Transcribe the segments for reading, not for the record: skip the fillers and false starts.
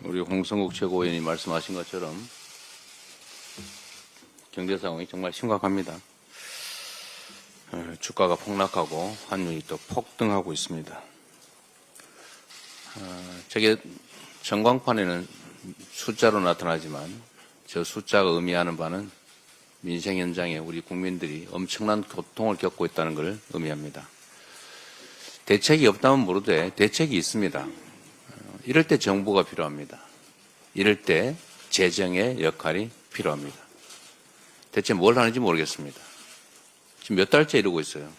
우리 홍성국 최고위원이 말씀하신 것처럼 경제 상황이 정말 심각합니다. 주가가 폭락하고 환율이 또 폭등하고 있습니다. 저게 전광판에는 숫자로 나타나지만 저 숫자가 의미하는 바는 민생 현장에 우리 국민들이 엄청난 고통을 겪고 있다는 것을 의미합니다. 대책이 없다면 모르되 대책이 있습니다. 이럴 때 정부가 필요합니다. 이럴 때 재정의 역할이 필요합니다. 대체 뭘 하는지 모르겠습니다. 지금 몇 달째 이러고 있어요.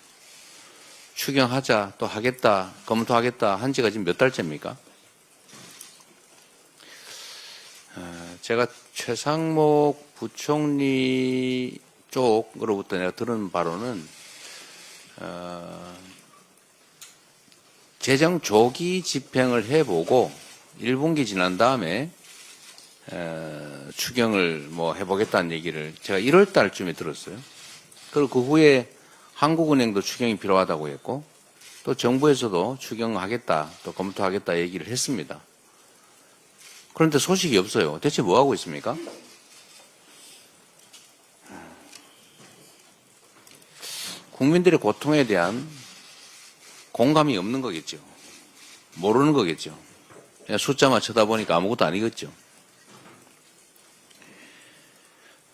추경하자, 또 하겠다, 검토하겠다 한 지가 지금 몇 달째입니까? 제가 최상목 부총리 쪽으로부터 내가 들은 바로는 재정 조기 집행을 해보고 1분기 지난 다음에 추경을 뭐 해보겠다는 얘기를 제가 1월 달쯤에 들었어요. 그리고 그 후에 한국은행도 추경이 필요하다고 했고 또 정부에서도 추경하겠다 또 검토하겠다 얘기를 했습니다. 그런데 소식이 없어요. 대체 뭐 하고 있습니까? 국민들의 고통에 대한 공감이 없는 거겠죠. 모르는 거겠죠. 그냥 숫자만 쳐다보니까 아무것도 아니겠죠.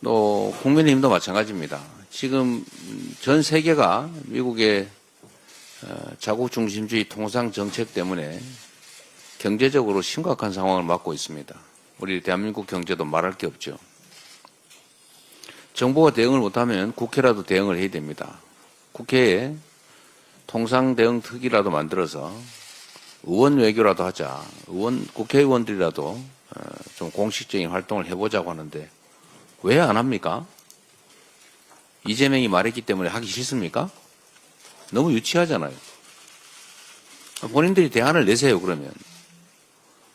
또 국민의힘도 마찬가지입니다. 지금 전 세계가 미국의 자국 중심주의 통상 정책 때문에 경제적으로 심각한 상황을 맞고 있습니다. 우리 대한민국 경제도 말할 게 없죠. 정부가 대응을 못하면 국회라도 대응을 해야 됩니다. 국회에 통상 대응 특위라도 만들어서 의원 외교라도 하자. 국회의원들이라도 좀 공식적인 활동을 해보자고 하는데 왜 안 합니까? 이재명이 말했기 때문에 하기 싫습니까? 너무 유치하잖아요. 본인들이 대안을 내세요, 그러면.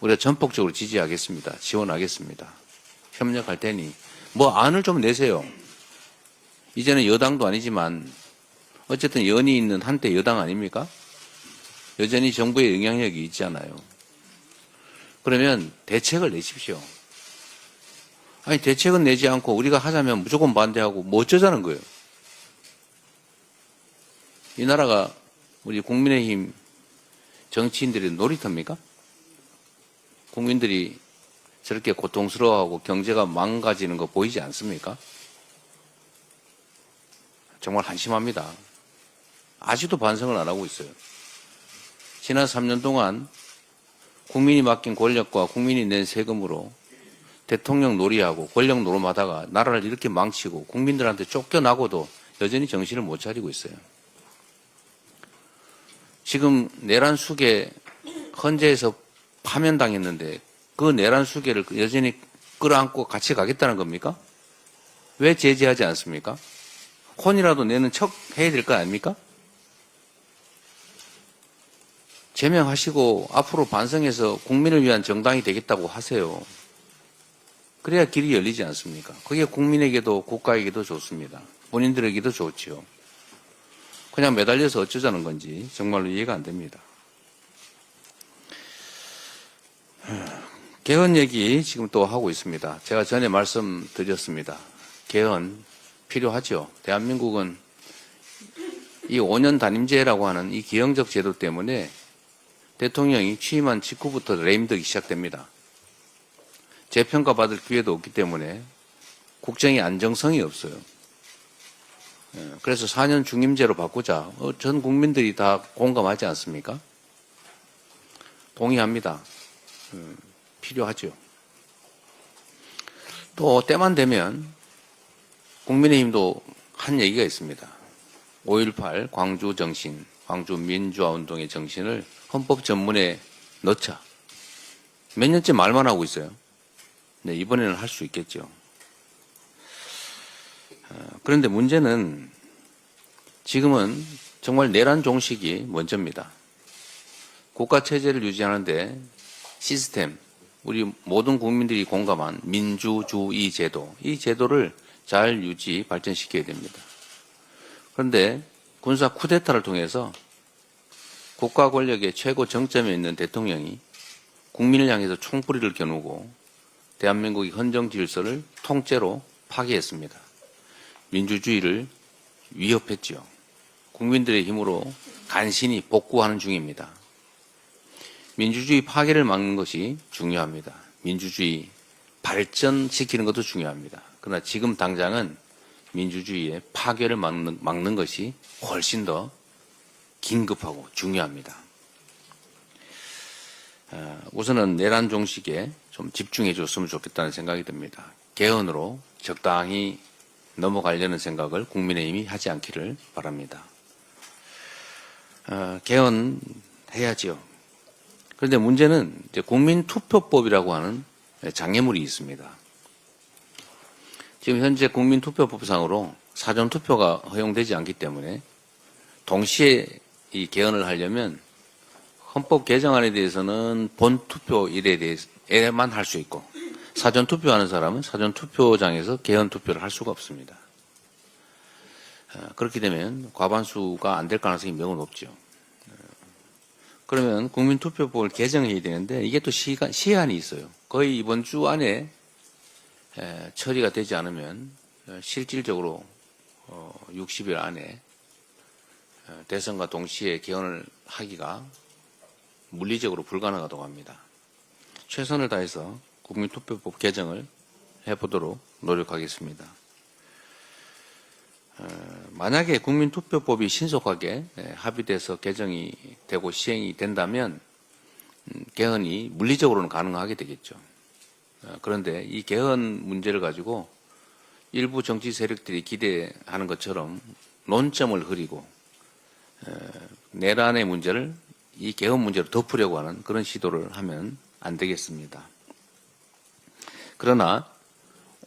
우리가 전폭적으로 지지하겠습니다. 지원하겠습니다. 협력할 테니. 뭐 안을 좀 내세요. 이제는 여당도 아니지만 어쨌든 연이 있는 한때 여당 아닙니까? 여전히 정부의 영향력이 있잖아요. 그러면 대책을 내십시오. 아니 대책은 내지 않고 우리가 하자면 무조건 반대하고 뭐 어쩌자는 거예요. 이 나라가 우리 국민의힘 정치인들의 놀이터입니까? 국민들이 저렇게 고통스러워하고 경제가 망가지는 거 보이지 않습니까? 정말 한심합니다. 아직도 반성을 안 하고 있어요. 지난 3년 동안 국민이 맡긴 권력과 국민이 낸 세금으로 대통령 놀이하고 권력 노름하다가 나라를 이렇게 망치고 국민들한테 쫓겨나고도 여전히 정신을 못 차리고 있어요. 지금 내란 수계 헌재에서 파면당했는데 그 내란 수계를 여전히 끌어안고 같이 가겠다는 겁니까? 왜 제재하지 않습니까? 혼이라도 내는 척 해야 될 거 아닙니까? 제명하시고 앞으로 반성해서 국민을 위한 정당이 되겠다고 하세요. 그래야 길이 열리지 않습니까? 그게 국민에게도 국가에게도 좋습니다. 본인들에게도 좋지요. 그냥 매달려서 어쩌자는 건지 정말로 이해가 안 됩니다. 개헌 얘기 지금 또 하고 있습니다. 제가 전에 말씀드렸습니다. 개헌 필요하죠. 대한민국은 이 5년 단임제라고 하는 이 기형적 제도 때문에 대통령이 취임한 직후부터 레임덕이 시작됩니다. 재평가 받을 기회도 없기 때문에 국정의 안정성이 없어요. 그래서 4년 중임제로 바꾸자. 전 국민들이 다 공감하지 않습니까? 동의합니다. 필요하죠. 또 때만 되면 국민의힘도 한 얘기가 있습니다. 5.18 광주 정신, 광주 민주화 운동의 정신을 헌법 전문에 넣자. 몇 년째 말만 하고 있어요. 네, 이번에는 할 수 있겠죠. 그런데 문제는 지금은 정말 내란 종식이 먼저입니다. 국가체제를 유지하는데 시스템, 우리 모든 국민들이 공감한 민주주의 제도, 이 제도를 잘 유지, 발전시켜야 됩니다. 그런데 군사 쿠데타를 통해서 국가 권력의 최고 정점에 있는 대통령이 국민을 향해서 총뿌리를 겨누고 대한민국의 헌정 질서를 통째로 파괴했습니다. 민주주의를 위협했지요. 국민들의 힘으로 간신히 복구하는 중입니다. 민주주의 파괴를 막는 것이 중요합니다. 민주주의 발전시키는 것도 중요합니다. 그러나 지금 당장은 민주주의의 파괴를 막는 것이 훨씬 더 긴급하고 중요합니다. 우선은 내란 종식에 좀 집중해 줬으면 좋겠다는 생각이 듭니다. 개헌으로 적당히 넘어가려는 생각을 국민의힘이 하지 않기를 바랍니다. 개헌해야지요. 그런데 문제는 이제 국민투표법이라고 하는 장애물이 있습니다. 지금 현재 국민투표법상으로 사전투표가 허용되지 않기 때문에 동시에 이 개헌을 하려면 헌법 개정안에 대해서는 본투표일에만 할 수 있고 사전투표하는 사람은 사전투표장에서 개헌투표를 할 수가 없습니다. 그렇게 되면 과반수가 안 될 가능성이 매우 높죠. 그러면 국민투표법을 개정해야 되는데 이게 또 시한이 있어요. 거의 이번 주 안에 처리가 되지 않으면 실질적으로 60일 안에 대선과 동시에 개헌을 하기가 물리적으로 불가능하다고 합니다. 최선을 다해서 국민투표법 개정을 해보도록 노력하겠습니다. 만약에 국민투표법이 신속하게 합의돼서 개정이 되고 시행이 된다면 개헌이 물리적으로는 가능하게 되겠죠. 그런데 이 개헌 문제를 가지고 일부 정치 세력들이 기대하는 것처럼 논점을 흐리고 내란의 문제를 이 개헌 문제로 덮으려고 하는 그런 시도를 하면 안 되겠습니다. 그러나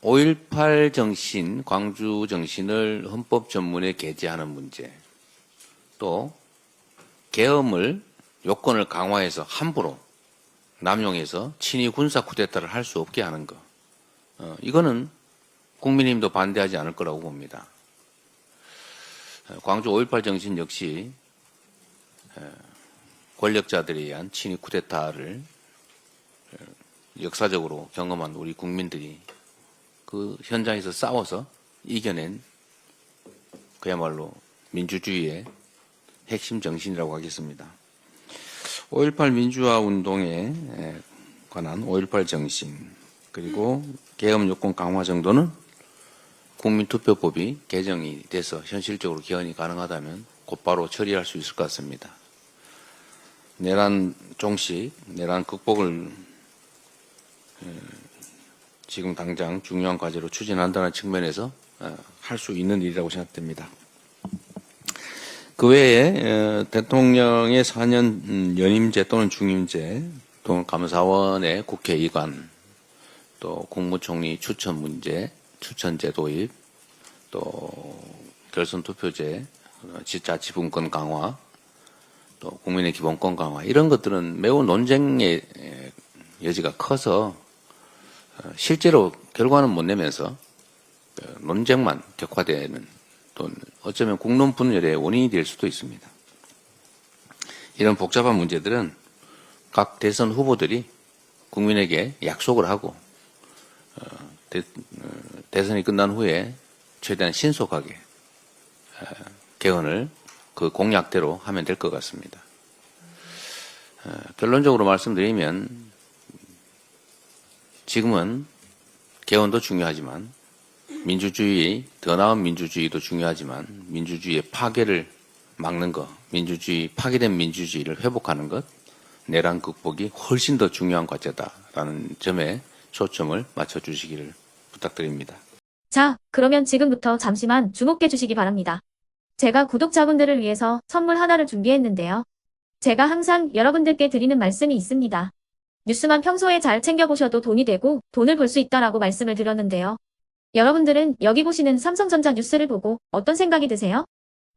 5.18 정신, 광주 정신을 헌법 전문에 게재하는 문제, 또 계엄을 요건을 강화해서 함부로 남용해서 친위 군사 쿠데타를 할 수 없게 하는 것, 이거는 국민의힘도 반대하지 않을 거라고 봅니다. 광주 5.18 정신 역시 권력자들에 의한 친위 쿠데타를 역사적으로 경험한 우리 국민들이 그 현장에서 싸워서 이겨낸 그야말로 민주주의의 핵심 정신이라고 하겠습니다. 5.18 민주화 운동에 관한 5.18 정신, 그리고 계엄 요건 강화 정도는 국민투표법이 개정이 돼서 현실적으로 개헌이 가능하다면 곧바로 처리할 수 있을 것 같습니다. 내란 종식, 내란 극복을 지금 당장 중요한 과제로 추진한다는 측면에서 할 수 있는 일이라고 생각됩니다. 그 외에 대통령의 4년 연임제 또는 중임제, 또는 감사원의 국회의관, 또 국무총리 추천 문제, 추천제 도입, 또 결선투표제, 지자치분권 강화, 또 국민의 기본권 강화, 이런 것들은 매우 논쟁의 여지가 커서 실제로 결과는 못 내면서 논쟁만 격화되는, 또 어쩌면 국론 분열의 원인이 될 수도 있습니다. 이런 복잡한 문제들은 각 대선 후보들이 국민에게 약속을 하고 대선이 끝난 후에 최대한 신속하게 개헌을 그 공약대로 하면 될 것 같습니다. 결론적으로 말씀드리면 지금은 개헌도 중요하지만 민주주의, 더 나은 민주주의도 중요하지만 민주주의의 파괴를 막는 것, 파괴된 민주주의를 회복하는 것, 내란 극복이 훨씬 더 중요한 과제다라는 점에 초점을 맞춰주시기를 부탁드립니다. 자, 그러면 지금부터 잠시만 주목해 주시기 바랍니다. 제가 구독자분들을 위해서 선물 하나를 준비했는데요. 제가 항상 여러분들께 드리는 말씀이 있습니다. 뉴스만 평소에 잘 챙겨보셔도 돈이 되고 돈을 벌 수 있다라고 말씀을 드렸는데요. 여러분들은 여기 보시는 삼성전자 뉴스를 보고 어떤 생각이 드세요?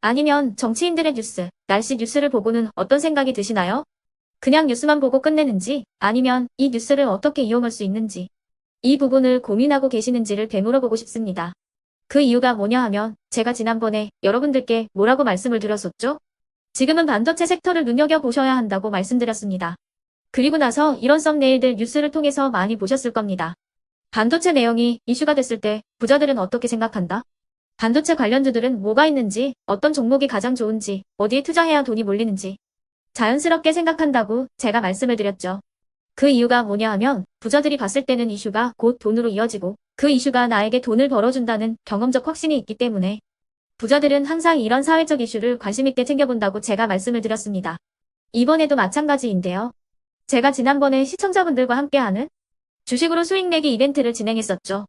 아니면 정치인들의 뉴스, 날씨 뉴스를 보고는 어떤 생각이 드시나요? 그냥 뉴스만 보고 끝내는지, 아니면 이 뉴스를 어떻게 이용할 수 있는지, 이 부분을 고민하고 계시는지를 되물어보고 싶습니다. 그 이유가 뭐냐 하면 제가 지난번에 여러분들께 뭐라고 말씀을 드렸었죠? 지금은 반도체 섹터를 눈여겨보셔야 한다고 말씀드렸습니다. 그리고 나서 이런 썸네일들 뉴스를 통해서 많이 보셨을 겁니다. 반도체 내용이 이슈가 됐을 때 부자들은 어떻게 생각한다? 반도체 관련주들은 뭐가 있는지, 어떤 종목이 가장 좋은지, 어디에 투자해야 돈이 몰리는지 자연스럽게 생각한다고 제가 말씀을 드렸죠. 그 이유가 뭐냐 하면 부자들이 봤을 때는 이슈가 곧 돈으로 이어지고 그 이슈가 나에게 돈을 벌어준다는 경험적 확신이 있기 때문에 부자들은 항상 이런 사회적 이슈를 관심 있게 챙겨본다고 제가 말씀을 드렸습니다. 이번에도 마찬가지인데요. 제가 지난번에 시청자분들과 함께하는 주식으로 수익 내기 이벤트를 진행했었죠.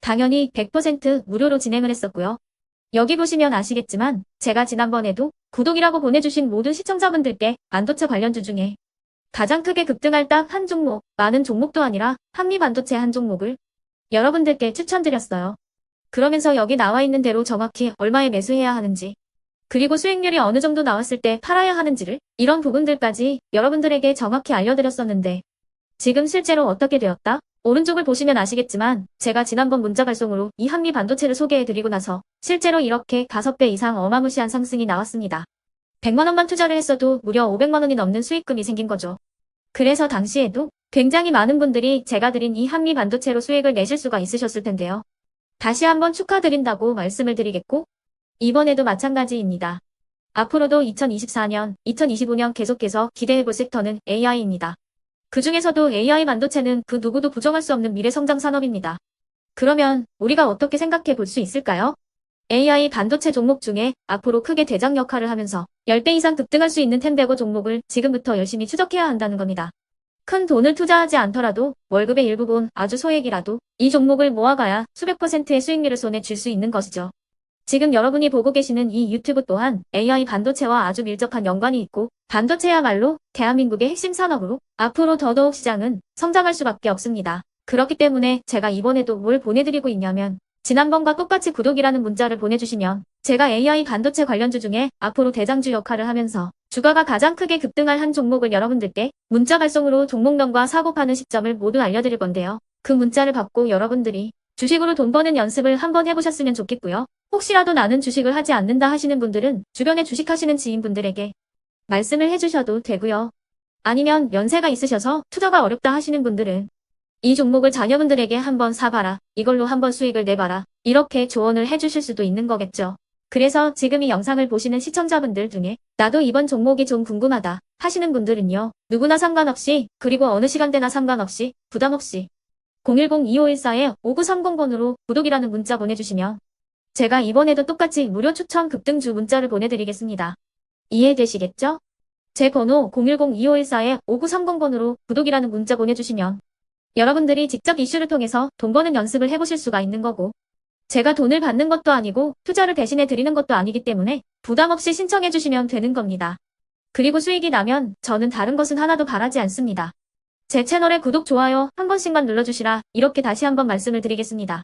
당연히 100% 무료로 진행을 했었고요. 여기 보시면 아시겠지만 제가 지난번에도 구독이라고 보내주신 모든 시청자분들께 반도체 관련주 중에 가장 크게 급등할 딱 한 종목, 많은 종목도 아니라 한미반도체 한 종목을 여러분들께 추천드렸어요. 그러면서 여기 나와 있는 대로 정확히 얼마에 매수해야 하는지, 그리고 수익률이 어느 정도 나왔을 때 팔아야 하는지를 이런 부분들까지 여러분들에게 정확히 알려드렸었는데 지금 실제로 어떻게 되었다? 오른쪽을 보시면 아시겠지만 제가 지난번 문자 발송으로 이 한미 반도체를 소개해드리고 나서 실제로 이렇게 5배 이상 어마무시한 상승이 나왔습니다. 100만 원만 투자를 했어도 무려 500만 원이 넘는 수익금이 생긴 거죠. 그래서 당시에도 굉장히 많은 분들이 제가 드린 이 한미 반도체로 수익을 내실 수가 있으셨을 텐데요. 다시 한번 축하드린다고 말씀을 드리겠고 이번에도 마찬가지입니다. 앞으로도 2024년, 2025년 계속해서 기대해볼 섹터는 AI입니다. 그 중에서도 AI 반도체는 그 누구도 부정할 수 없는 미래성장 산업입니다. 그러면 우리가 어떻게 생각해 볼 수 있을까요? AI 반도체 종목 중에 앞으로 크게 대장 역할을 하면서 10배 이상 급등할 수 있는 텐베고 종목을 지금부터 열심히 추적해야 한다는 겁니다. 큰 돈을 투자하지 않더라도 월급의 일부분 아주 소액이라도 이 종목을 모아가야 수백 %의 수익률을 손에 쥘 수 있는 것이죠. 지금 여러분이 보고 계시는 이 유튜브 또한 AI 반도체와 아주 밀접한 연관이 있고 반도체야말로 대한민국의 핵심 산업으로 앞으로 더더욱 시장은 성장할 수밖에 없습니다. 그렇기 때문에 제가 이번에도 뭘 보내드리고 있냐면 지난번과 똑같이 구독이라는 문자를 보내주시면 제가 AI 반도체 관련주 중에 앞으로 대장주 역할을 하면서 주가가 가장 크게 급등할 한 종목을 여러분들께 문자 발송으로 종목명과 사고 파는 시점을 모두 알려드릴 건데요. 그 문자를 받고 여러분들이 주식으로 돈 버는 연습을 한번 해보셨으면 좋겠고요. 혹시라도 나는 주식을 하지 않는다 하시는 분들은 주변에 주식하시는 지인분들에게 말씀을 해주셔도 되고요. 아니면 연세가 있으셔서 투자가 어렵다 하시는 분들은 이 종목을 자녀분들에게 한번 사봐라. 이걸로 한번 수익을 내봐라. 이렇게 조언을 해주실 수도 있는 거겠죠. 그래서 지금 이 영상을 보시는 시청자분들 중에 나도 이번 종목이 좀 궁금하다 하시는 분들은요. 누구나 상관없이 그리고 어느 시간대나 상관없이 부담 없이 010-2514-5930번으로 구독이라는 문자 보내주시면 제가 이번에도 똑같이 무료 추천 급등주 문자를 보내드리겠습니다. 이해되시겠죠? 제 번호 010-2514-5930번으로 구독이라는 문자 보내주시면 여러분들이 직접 이슈를 통해서 돈 버는 연습을 해보실 수가 있는 거고 제가 돈을 받는 것도 아니고 투자를 대신해 드리는 것도 아니기 때문에 부담 없이 신청해 주시면 되는 겁니다. 그리고 수익이 나면 저는 다른 것은 하나도 바라지 않습니다. 제 채널에 구독, 좋아요 한 번씩만 눌러주시라 이렇게 다시 한번 말씀을 드리겠습니다.